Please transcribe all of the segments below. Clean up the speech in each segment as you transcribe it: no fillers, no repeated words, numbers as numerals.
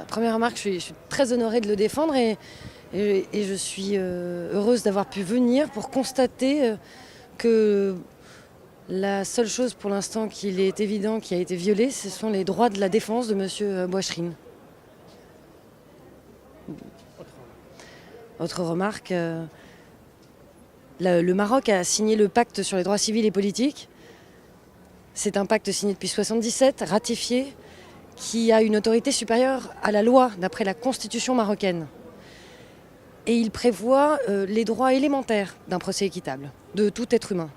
Première remarque, je suis très honorée de le défendre et je suis heureuse d'avoir pu venir pour constater que la seule chose pour l'instant qu'il est évident qui a été violée, ce sont les droits de la défense de M. Bouachrine. Autre remarque, le Maroc a signé le pacte sur les droits civils et politiques. C'est un pacte signé depuis 1977, ratifié, qui a une autorité supérieure à la loi, d'après la constitution marocaine. Et il prévoit les droits élémentaires d'un procès équitable, de tout être humain,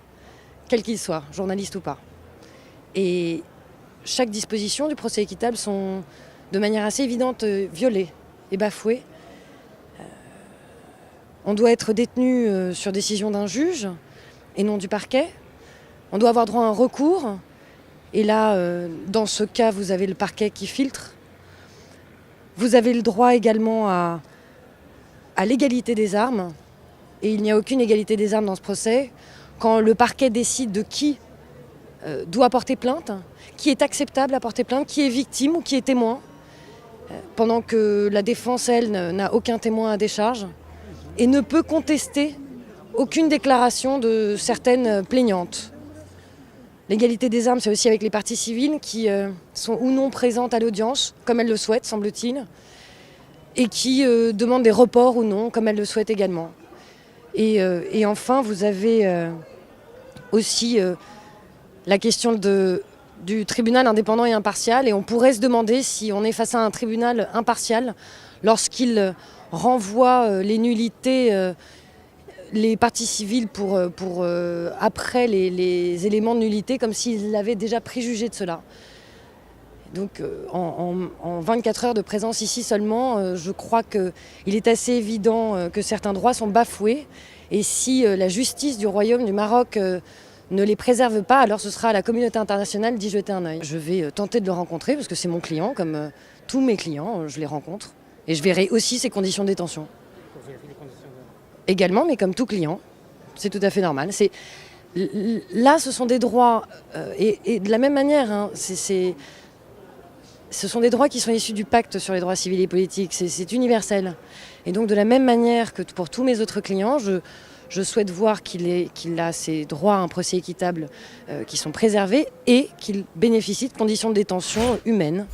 quel qu'il soit, journaliste ou pas. Et chaque disposition du procès équitable sont de manière assez évidente violées et bafouées. On doit être détenu sur décision d'un juge et non du parquet. On doit avoir droit à un recours. Et là, dans ce cas, vous avez le parquet qui filtre. Vous avez le droit également à l'égalité des armes. Et il n'y a aucune égalité des armes dans ce procès. Quand le parquet décide de qui doit porter plainte, qui est acceptable à porter plainte, qui est victime ou qui est témoin, pendant que la défense, elle, n'a aucun témoin à décharge et ne peut contester aucune déclaration de certaines plaignantes. L'égalité des armes, c'est aussi avec les parties civiles qui sont ou non présentes à l'audience, comme elles le souhaitent, semble-t-il, et qui demandent des reports ou non, comme elles le souhaitent également. Et enfin, vous avez aussi la question du tribunal indépendant et impartial. Et on pourrait se demander si on est face à un tribunal impartial lorsqu'il renvoie les nullités, les parties civiles pour après les éléments de nullité, comme s'ils avaient déjà préjugé de cela. Donc en 24 heures de présence ici seulement, je crois qu'il est assez évident que certains droits sont bafoués. Et si la justice du Royaume du Maroc ne les préserve pas, alors ce sera à la communauté internationale d'y jeter un œil. Je vais tenter de le rencontrer parce que c'est mon client, comme tous mes clients, je les rencontre. Et je verrai aussi ses conditions de détention. Également, mais comme tout client, c'est tout à fait normal. Là, ce sont des droits, et de la même manière, hein, ce sont des droits qui sont issus du pacte sur les droits civils et politiques, c'est universel. Et donc de la même manière que pour tous mes autres clients, je souhaite voir qu'il a ses droits à un procès équitable qui sont préservés et qu'il bénéficie de conditions de détention humaines.